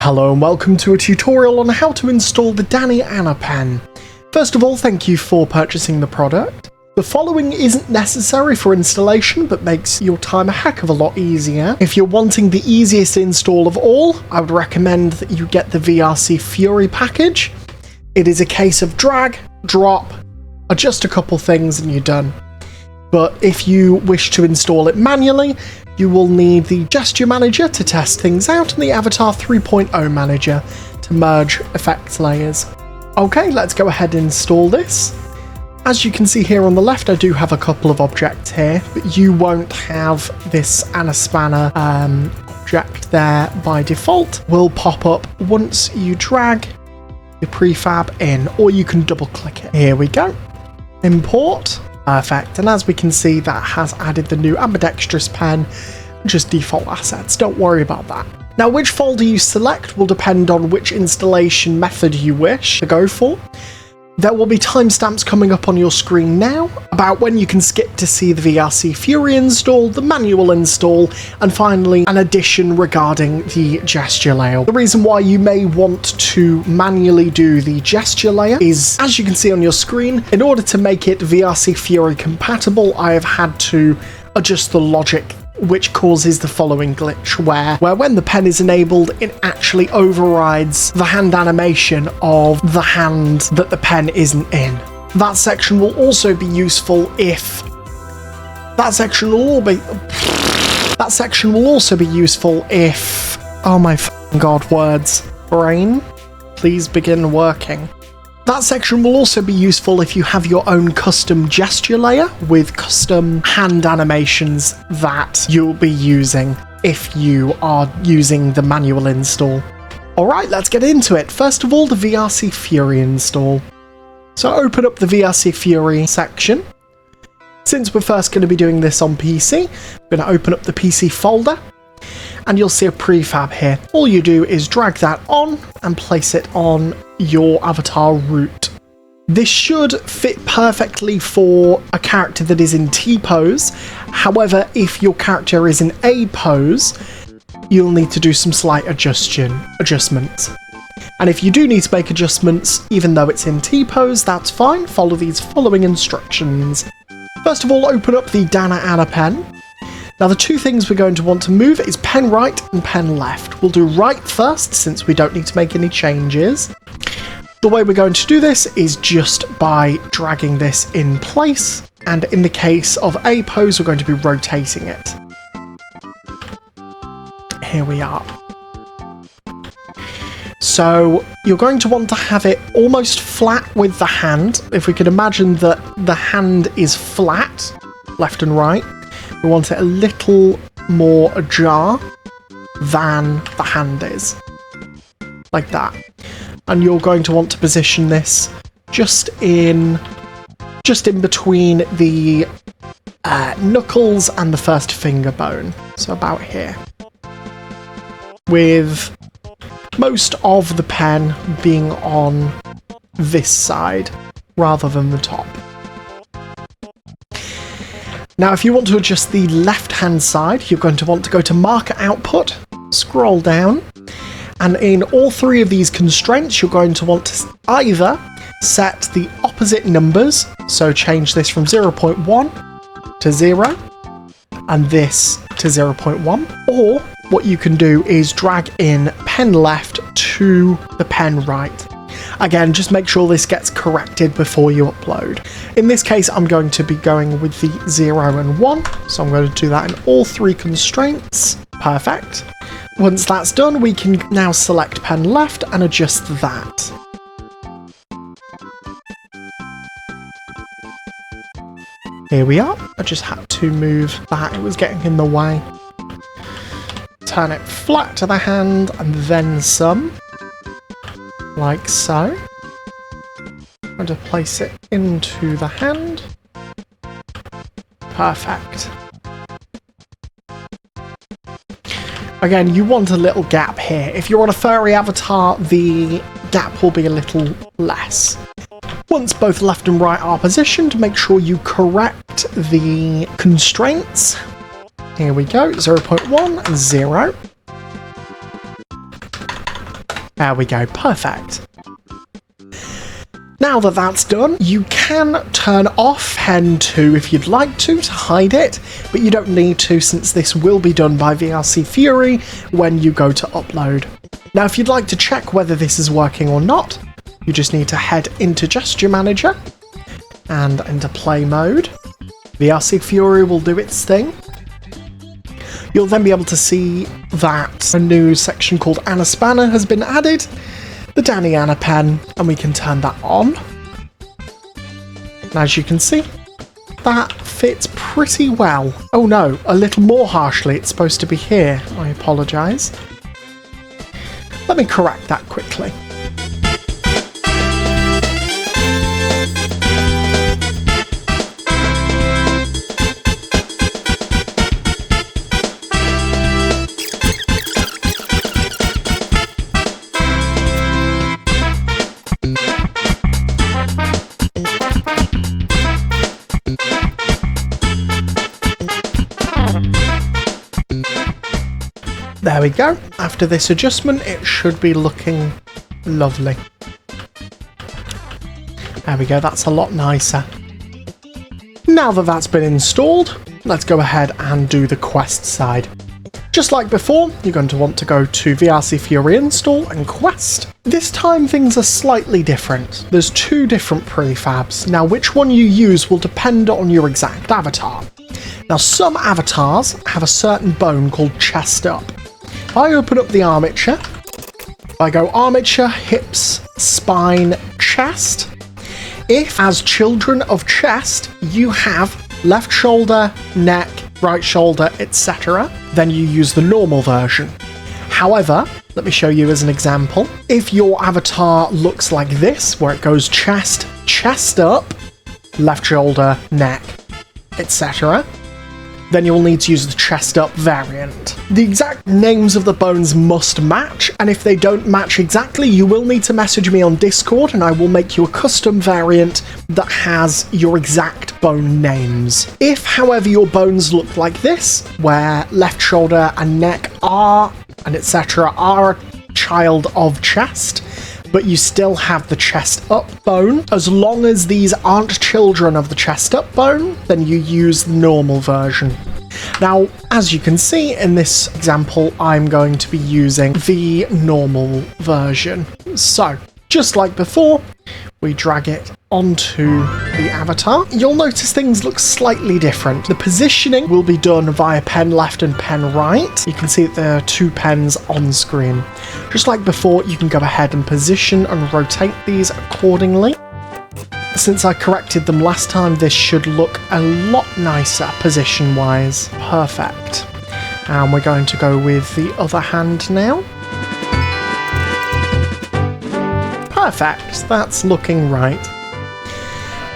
Hello and welcome to a tutorial on how to install the DaniBoi pen. First of all, thank you for purchasing the product. The following isn't necessary for installation, but makes your time a heck of a lot easier. If you're wanting the easiest install of all, I would recommend that you get the VRC Fury package. It is a case of drag, drop, adjust a couple things and you're done. But if you wish to install it manually, you will need the Gesture Manager to test things out and the Avatar 3.0 Manager to merge effects layers. Okay, let's go ahead and install this. As you can see here on the left, I do have a couple of objects here, but you won't have this Spanner object there by default. Will pop up once you drag your prefab in, or you can double click it. Here we go. Import. Perfect, and as we can see, that has added the new Ambidextrous pen, just default assets, don't worry about that. Now, which folder you select will depend on which installation method you wish to go for. There will be timestamps coming up on your screen now about when you can skip to see the VRC Fury install, the manual install, and finally an addition regarding the gesture layer. The reason why you may want to manually do the gesture layer is, as you can see on your screen, in order to make it VRC Fury compatible, I have had to adjust the logic, which causes the following glitch, where when the pen is enabled, it actually overrides the hand animation of the hand that the pen isn't in. That section will also be useful if... That section will also be useful if... Oh my f***ing god, words. Brain, please begin working. That section will also be useful if you have your own custom gesture layer with custom hand animations that you'll be using if you are using the manual install. Alright, let's get into it. First of all, the VRC Fury install. So open up the VRC Fury section. Since we're first going to be doing this on PC, I'm going to open up the PC folder. And you'll see a prefab here. All you do is drag that on and place it on your avatar root. This should fit perfectly for a character that is in T pose. However, if your character is in A pose, you'll need to do some slight adjustments. And if you do need to make adjustments, even though it's in T pose, that's fine. Follow these following instructions. First of all, open up the DaniBoi pen. Now, the two things we're going to want to move is pen right and pen left. We'll do right first, since we don't need to make any changes. The way we're going to do this is just by dragging this in place, and in the case of A pose, we're going to be rotating it. Here we are. So, you're going to want to have it almost flat with the hand. If we could imagine that the hand is flat, left and right, we want it a little more ajar than the hand is, like that. And you're going to want to position this just in between the knuckles and the first finger bone, so about here, with most of the pen being on this side rather than the top. Now, if you want to adjust the left-hand side, you're going to want to go to Marker Output, scroll down, and in all three of these constraints, you're going to want to either set the opposite numbers, so change this from 0.1 to 0, and this to 0.1, or what you can do is drag in pen left to the pen right. Again, just make sure this gets corrected before you upload. In this case, I'm going to be going with the 0 and 1, so I'm going to do that in all three constraints. Perfect. Once that's done, we can now select pen left and adjust that. Here we are. I just had to move that, it was getting in the way. Turn it flat to the hand and then some. Like so. I'm going to place it into the hand. Perfect. Again, you want a little gap here. If you're on a furry avatar, the gap will be a little less. Once both left and right are positioned, make sure you correct the constraints. Here we go, 0.1 and 0. There we go, perfect. Now that that's done, you can turn off Pen 2 if you'd like to hide it, but you don't need to since this will be done by VRC Fury when you go to upload. Now if you'd like to check whether this is working or not, you just need to head into Gesture Manager and into Play Mode. VRC Fury will do its thing. You'll then be able to see that a new section called Anna Spanner has been added, the DaniAna pen, and we can turn that on. And as you can see, that fits pretty well. Oh no, a little more harshly, it's supposed to be here. I apologise. Let me correct that quickly. There we go. After this adjustment, it should be looking lovely. There we go, that's a lot nicer. Now that that's been installed, let's go ahead and do the Quest side. Just like before, you're going to want to go to VRC Fury Install and Quest. This time things are slightly different. There's two different prefabs. Now which one you use will depend on your exact avatar. Now some avatars have a certain bone called chest up. If I open up the armature, I go armature, hips, spine, chest. If, as children of chest, you have left shoulder, neck, right shoulder, etc., then you use the normal version. However, let me show you as an example. If your avatar looks like this, where it goes chest, chest up, left shoulder, neck, etc., then you'll need to use the chest up variant. The exact names of the bones must match, and if they don't match exactly, you will need to message me on Discord and I will make you a custom variant that has your exact bone names. If, however, your bones look like this, where left shoulder and neck are, and etc., are a child of chest, but you still have the chest up bone, as long as these aren't children of the chest up bone, then you use the normal version. Now, as you can see in this example, I'm going to be using the normal version. So, just like before, we drag it onto the avatar. You'll notice things look slightly different. The positioning will be done via pen left and pen right. You can see that there are two pens on screen. Just like before, you can go ahead and position and rotate these accordingly. Since I corrected them last time, this should look a lot nicer position-wise. Perfect. And we're going to go with the other hand now. Perfect, that's looking right.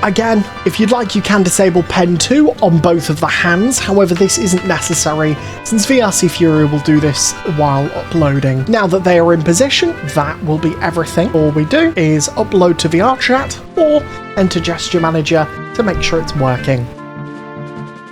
Again, if you'd like, you can disable Pen 2 on both of the hands, however this isn't necessary since VRC Fury will do this while uploading. Now that they are in position, that will be everything. All we do is upload to VRChat or enter Gesture Manager to make sure it's working.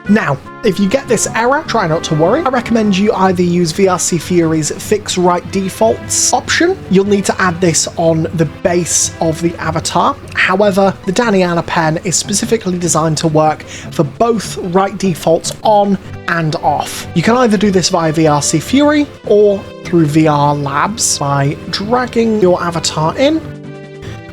Now, if you get this error, try not to worry. I recommend you either use VRC Fury's Fix Right Defaults option. You'll need to add this on the base of the avatar. However, the DaniAna pen is specifically designed to work for both right defaults on and off. You can either do this via VRC Fury or through VR Labs by dragging your avatar in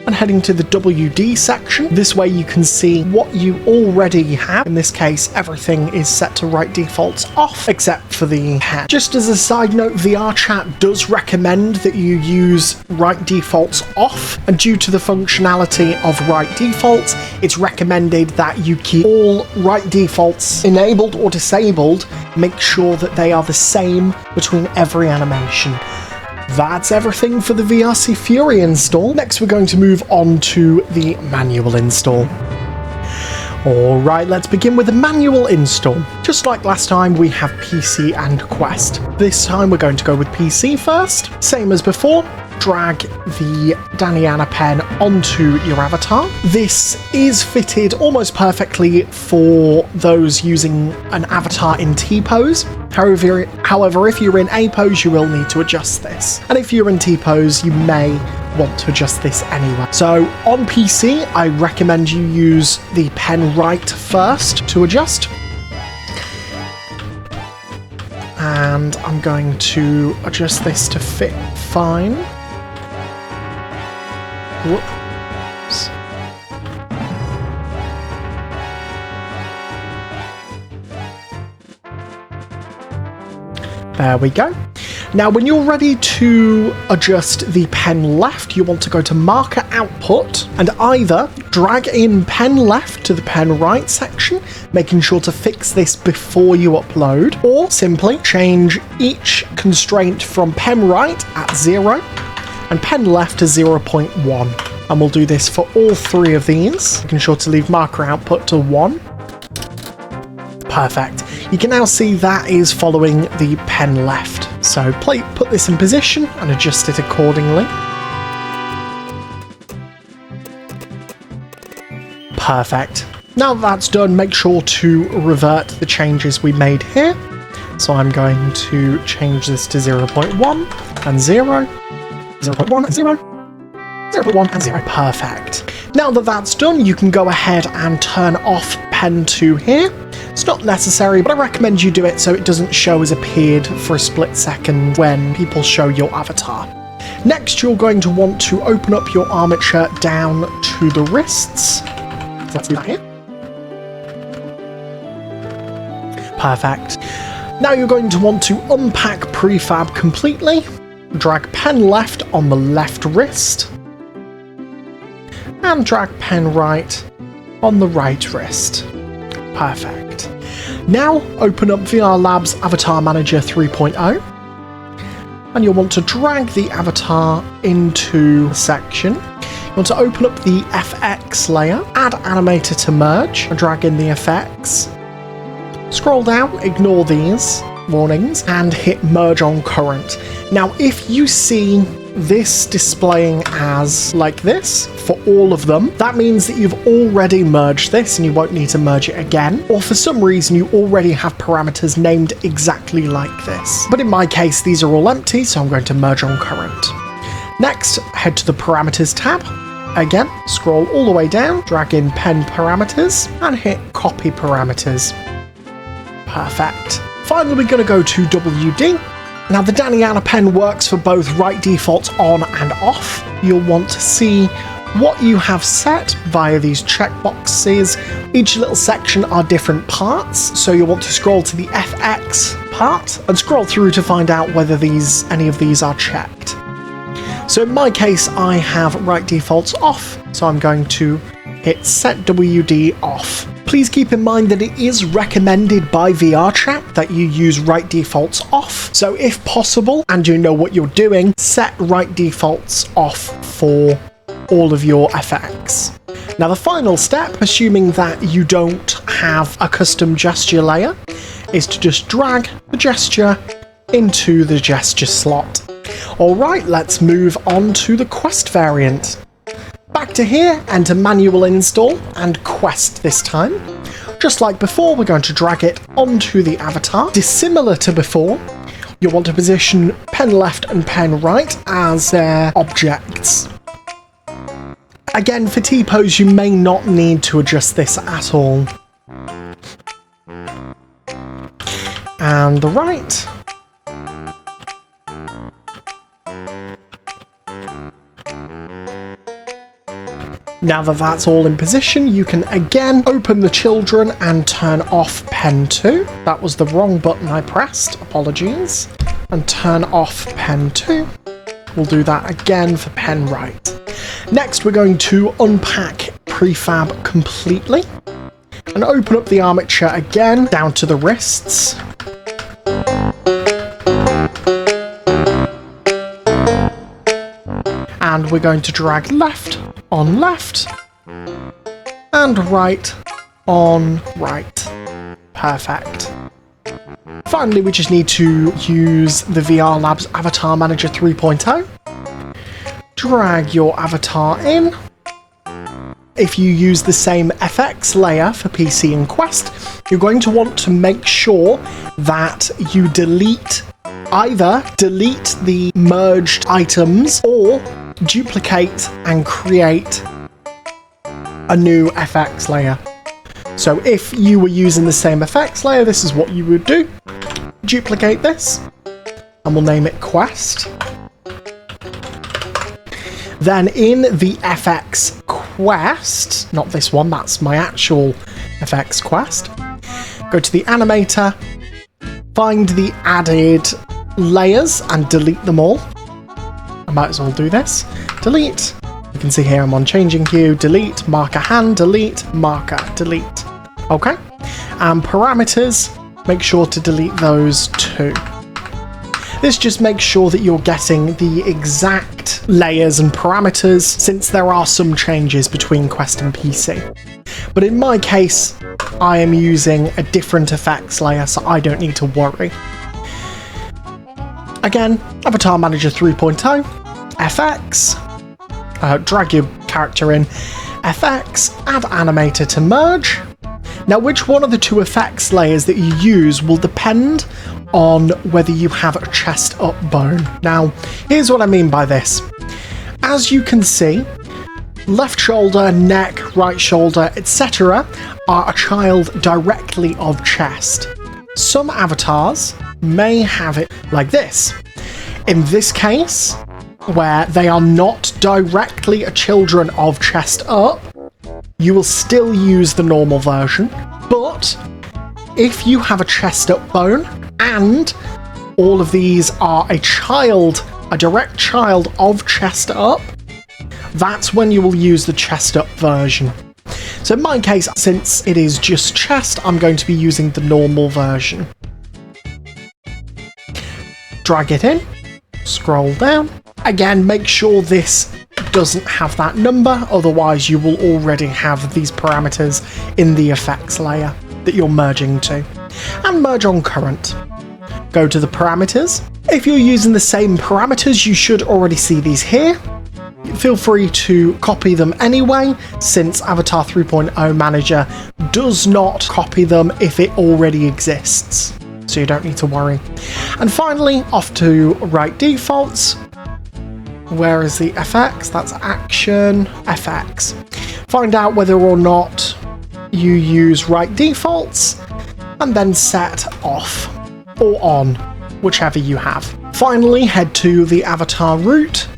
and heading to the WD section. This way you can see what you already have. In this case, everything is set to right defaults off, except for the head. Just as a side note, VRChat does recommend that you use right defaults off, and due to the functionality of right defaults, it's recommended that you keep all right defaults enabled or disabled. Make sure that they are the same between every animation. That's everything for the VRC Fury install. Next we're going to move on to the manual install. Alright, let's begin with the manual install. Just like last time, we have PC and Quest. This time we're going to go with PC first. Same as before, drag the DaniAna pen onto your avatar. This is fitted almost perfectly for those using an avatar in T-pose. However, if you're in A-pose, you will need to adjust this. And if you're in T-pose, you may want to adjust this anyway. So on PC, I recommend you use the pen right first to adjust. And I'm going to adjust this to fit fine. Whoops. There we go. Now, when you're ready to adjust the pen left, you want to go to marker output and either drag in pen left to the pen right section, making sure to fix this before you upload, or simply change each constraint from pen right at 0 and pen left to 0.1. And we'll do this for all three of these, making sure to leave marker output to 1. Perfect. You can now see that is following the pen left. So put this in position and adjust it accordingly. Perfect. Now that that's done, make sure to revert the changes we made here. So I'm going to change this to 0.1 and 0, 0.1 and 0, 0.1 and 0. Perfect. Now that that's done, you can go ahead and turn off pen 2 here. It's not necessary, but I recommend you do it so it doesn't show as appeared for a split second when people show your avatar. Next, you're going to want to open up your armature down to the wrists. Let's do that here. Perfect. Now you're going to want to unpack prefab completely. Drag pen left on the left wrist. And drag pen right on the right wrist. Perfect. Now open up VR Labs Avatar Manager 3.0 and you'll want to drag the avatar into the section. You want to open up the FX layer, add animator to merge, and drag in the effects. Scroll down, ignore these warnings, and hit merge on current. Now if you see this displaying as like this for all of them, that means that you've already merged this and you won't need to merge it again, or for some reason you already have parameters named exactly like this. But in my case these are all empty, so I'm going to merge on current. Next, head to the parameters tab. Again, scroll all the way down, drag in pen parameters and hit copy parameters. Perfect. Finally, we're going to go to WD. Now the DaniAna pen works for both write defaults on and off. You'll want to see what you have set via these checkboxes. Each little section are different parts, so you'll want to scroll to the FX part and scroll through to find out whether any of these are checked. So in my case, I have write defaults off, so I'm going to hit set WD off. Please keep in mind that it is recommended by VRChat that you use write defaults off. So if possible, and you know what you're doing, set write defaults off for all of your FX. Now the final step, assuming that you don't have a custom gesture layer, is to just drag the gesture into the gesture slot. Alright, let's move on to the Quest variant. Back to here, enter manual install and Quest this time. Just like before, we're going to drag it onto the avatar. Dissimilar to before, you'll want to position pen left and pen right as their objects. Again, for T-pose, you may not need to adjust this at all. And the right. Now that that's all in position, you can again open the children and turn off pen 2. That was the wrong button I pressed, apologies. And turn off pen 2. We'll do that again for pen right. Next, we're going to unpack prefab completely and open up the armature again down to the wrists. And we're going to drag left on left and right on right. Perfect. Finally, we just need to use the VR Labs Avatar Manager 3.0. drag your avatar in. If you use the same FX layer for PC and Quest, you're going to want to make sure that you either delete the merged items or duplicate and create a new FX layer. So if you were using the same FX layer, this is what you would do. Duplicate this, and we'll name it Quest. Then in the FX Quest, not this one, that's my actual FX Quest, go to the animator, find the added layers and delete them all. I might as well do this. Delete. You can see here I'm on changing hue, delete, marker hand, delete, marker, delete. Okay. And parameters, make sure to delete those too. This just makes sure that you're getting the exact layers and parameters, since there are some changes between Quest and PC. But in my case, I am using a different effects layer, so I don't need to worry. Again, Avatar Manager 3.0, FX, drag your character in, FX, add animator to merge. Now, which one of the two effects layers that you use will depend on whether you have a chest up bone. Now, here's what I mean by this. As you can see, left shoulder, neck, right shoulder, etc. are a child directly of chest. Some avatars may have it like this. In this case, where they are not directly children of chest up, you will still use the normal version, but if you have a chest up bone and all of these are a direct child of chest up, that's when you will use the chest up version. So in my case, since it is just chest, I'm going to be using the normal version. Drag it in, scroll down. Again, make sure this doesn't have that number, otherwise you will already have these parameters in the effects layer that you're merging to. And merge on current. Go to the parameters. If you're using the same parameters, you should already see these here. Feel free to copy them anyway, since Avatar 3.0 Manager does not copy them if it already exists, so you don't need to worry. And finally, off to write defaults. Where is the FX? That's action, FX. Find out whether or not you use write defaults, and then set off or on, whichever you have. Finally, head to the avatar root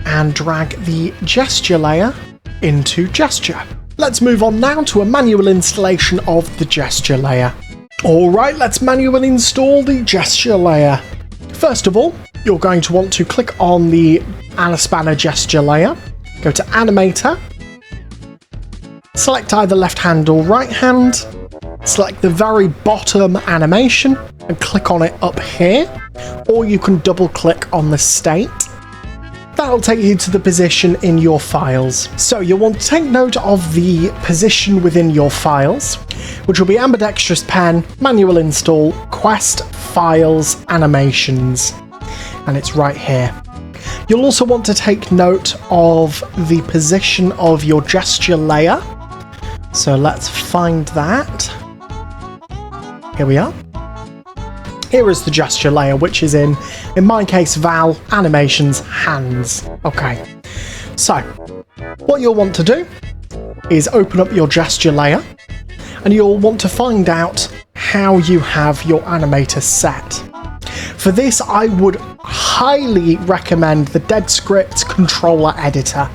and drag the gesture layer into gesture. Let's move on now to a manual installation of the gesture layer. Alright, let's manually install the gesture layer. First of all, you're going to want to click on the Anaspanner gesture layer, go to animator, select either left hand or right hand, select the very bottom animation and click on it up here, or you can double click on the state. That'll take you to the position in your files. So you'll want to take note of the position within your files, which will be Ambidextrous Pen, Manual Install, Quest, Files, Animations, and it's right here. You'll also want to take note of the position of your gesture layer. So let's find that. Here we are. Here is the gesture layer, which is in my case, Val, Animations, Hands. Okay, so what you'll want to do is open up your gesture layer, and you'll want to find out how you have your animator set. For this, I would highly recommend the DeadScript controller editor.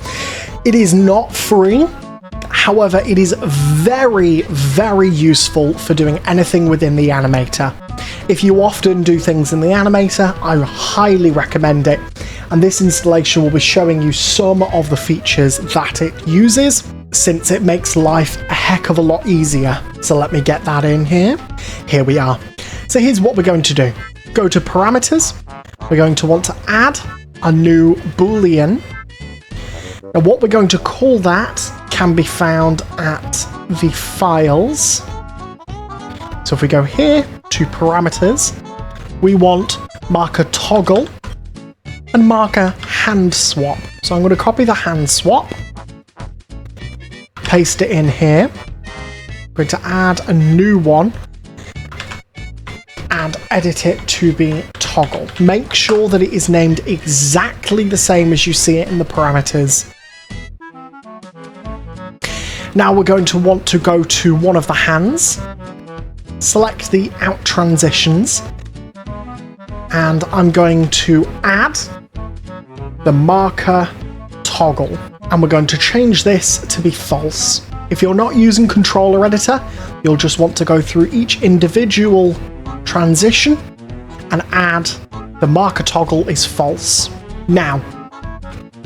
It is not free. However, it is very, very useful for doing anything within the animator. If you often do things in the animator, I highly recommend it. And this installation will be showing you some of the features that it uses, since it makes life a heck of a lot easier. So let me get that in here. Here we are. So here's what we're going to do. Go to parameters. We're going to want to add a new Boolean. Now what we're going to call that can be found at the files. So if we go here to parameters, we want marker toggle and marker hand swap. So I'm going to copy the hand swap, paste it in here. I'm going to add a new one and edit it to be toggle. Make sure that it is named exactly the same as you see it in the parameters. Now we're going to want to go to one of the hands, select the out transitions, and I'm going to add the marker toggle, and we're going to change this to be false. If you're not using controller editor, you'll just want to go through each individual transition and add the marker toggle is false. Now,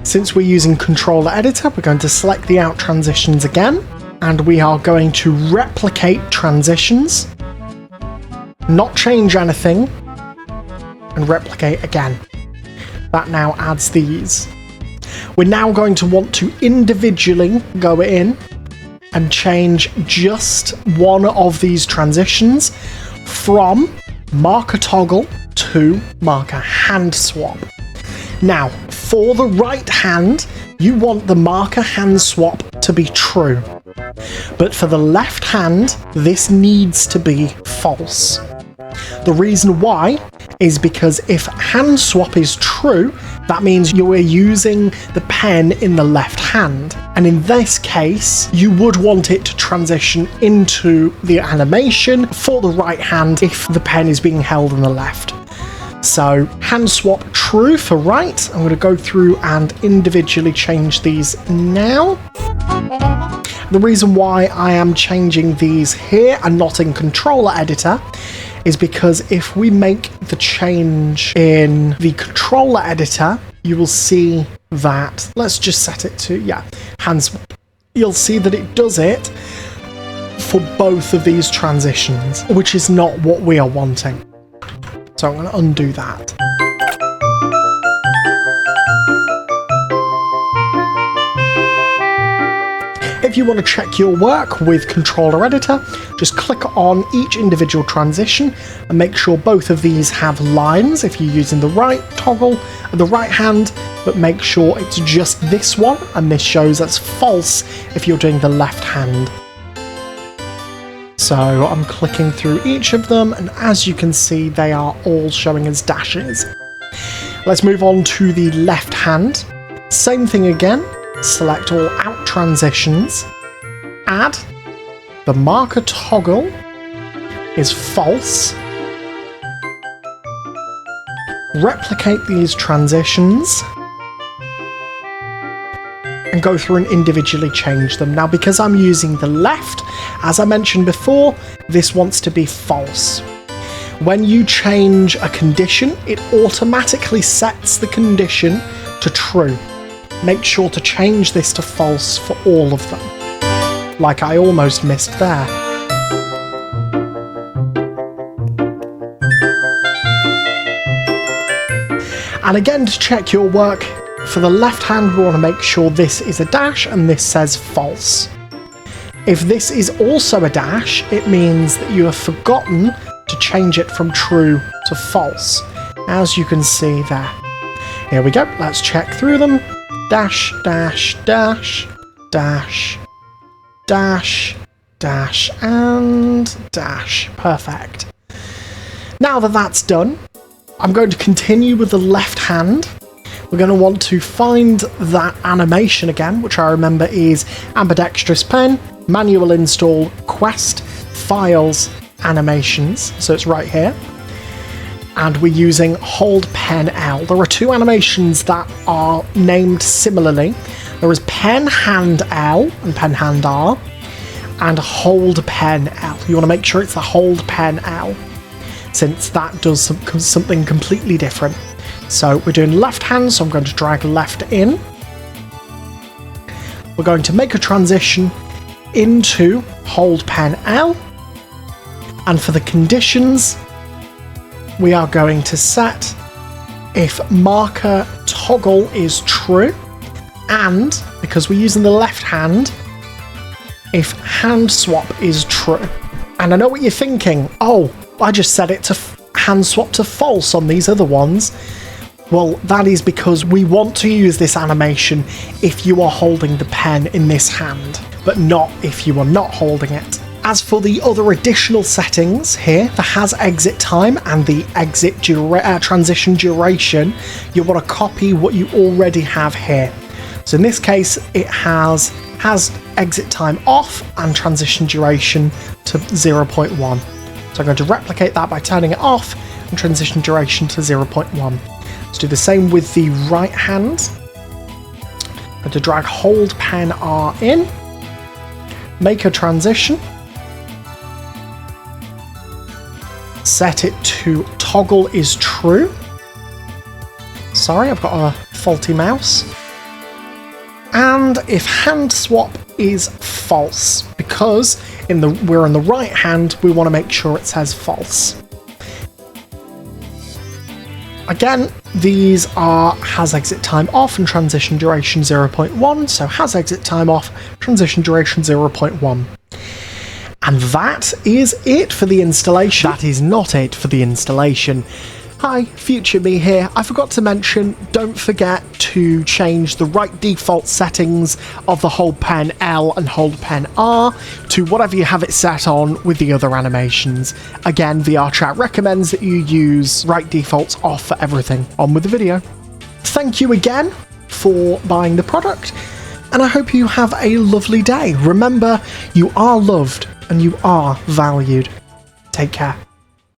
since we're using controller editor, we're going to select the out transitions again, and we are going to replicate transitions, not change anything, and replicate again. That now adds these. We're now going to want to individually go in and change just one of these transitions from marker toggle to marker hand swap. Now, for the right hand, you want the marker hand swap to be true. But for the left hand, this needs to be false. The reason why is because if hand swap is true, that means you are using the pen in the left hand. And in this case, you would want it to transition into the animation for the right hand if the pen is being held in the left. So hand swap true for right. I'm going to go through and individually change these now. The reason why I am changing these here and not in controller editor is because if we make the change in the controller editor, you will see that, let's just set it to, hand swap. You'll see that it does it for both of these transitions, which is not what we are wanting. So I'm going to undo that. If you want to check your work with controller editor, just click on each individual transition and make sure both of these have lines if you're using the right toggle and the right hand, but make sure it's just this one, and this shows as false if you're doing the left hand. So I'm clicking through each of them, and as you can see, they are all showing as dashes. Let's move on to the left hand. Same thing again. Select all out transitions, add the marker toggle is false, replicate these transitions, and go through and individually change them. Now, because I'm using the left, as I mentioned before, this wants to be false. When you change a condition, it automatically sets the condition to true. Make sure to change this to false for all of them, like I almost missed there. And again, to check your work, for the left hand we want to make sure this is a dash and this says false. If this is also a dash, it means that you have forgotten to change it from true to false, as you can see there. Here we go, let's check through them. Dash, dash, dash, dash, dash, dash, and dash. Perfect. Now that that's done, I'm going to continue with the left hand. We're going to want to find that animation again, which I remember is Ambidextrous Pen, Manual Install, Quest, Files, Animations. So it's right here. And we're using Hold Pen L. There are two animations that are named similarly. There is Pen Hand L and Pen Hand R, and Hold Pen L. You want to make sure it's the Hold Pen L, since that does something completely different. So we're doing left hand, so I'm going to drag left in. We're going to make a transition into Hold Pen L, and for the conditions, we are going to set if marker toggle is true, and because we're using the left hand, if hand swap is true. And I know what you're thinking, oh, I just set it to hand swap to false on these other ones. Well, that is because we want to use this animation if you are holding the pen in this hand, but not if you are not holding it. As for the other additional settings here, the has exit time and the exit transition duration, you want to copy what you already have here. So in this case, it has exit time off and transition duration to 0.1. So I'm going to replicate that by turning it off and transition duration to 0.1. Let's do the same with the right hand. I'm going to drag hold pen R in, make a transition, set it to toggle is true. Sorry, I've got a faulty mouse. And if hand swap is false, because we're in the right hand, we want to make sure it says false. Again, these are has exit time off and transition duration 0.1, so has exit time off, transition duration 0.1. And that is it for the installation. That is not it for the installation. Hi, future me here. I forgot to mention, don't forget to change the right default settings of the hold pen L and hold pen R to whatever you have it set on with the other animations. Again, VR Chat recommends that you use right defaults off for everything. On with the video. Thank you again for buying the product, and I hope you have a lovely day. Remember, you are loved and you are valued. Take care.